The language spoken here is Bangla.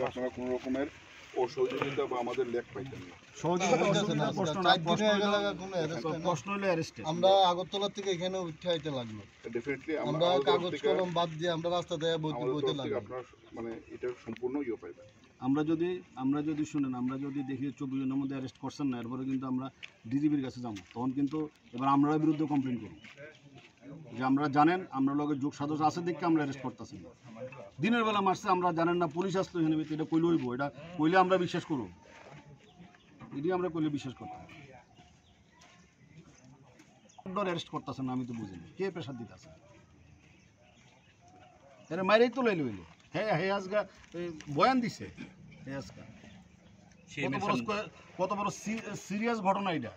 আপনারা কোনো রকমের অসহযোগিতা বা আমাদের লেখ পাইতেন না। আমরা আগরতলা থেকে এখানে উঠাইতে লাগলো, ডেফিনেটলি আমরা কাগজ কলম বাদ দিয়ে আমরা রাস্তা দিয়ে বইতে লাগলো। আপনার মানে এটা সম্পূর্ণ পাইবেন। আমরা যদি শুনেন, আমরা যদি দেখি 24 জনের মধ্যে অ্যারেস্ট করছেন না, এরপরে কিন্তু আমরা ডিজিপির কাছে যাবো। তখন কিন্তু এবার আমরা বিরুদ্ধে কমপ্লেন করব যে আমরা জানেন আমরা লোকের যোগ সদস্য আছে দেখে আমরা অ্যারেস্ট করতেছি না। দিনের বেলা মারছে, আমরা জানেন না পুলিশ আসতো এখানে, এটা কইলে হইব, এটা কইলে আমরা বিশ্বাস করব, এটি আমরা কইলে বিশ্বাস করতাম। অ্যারেস্ট করতেছেন না, আমি তো বুঝিনি কে প্রেশার দিতেছে, এর মাইরেই তো লইল হইলো। হ্যাঁ হ্যাঁ আজকা বয়ান দিছে, কত বড় সিরিয়াস ঘটনা এটা।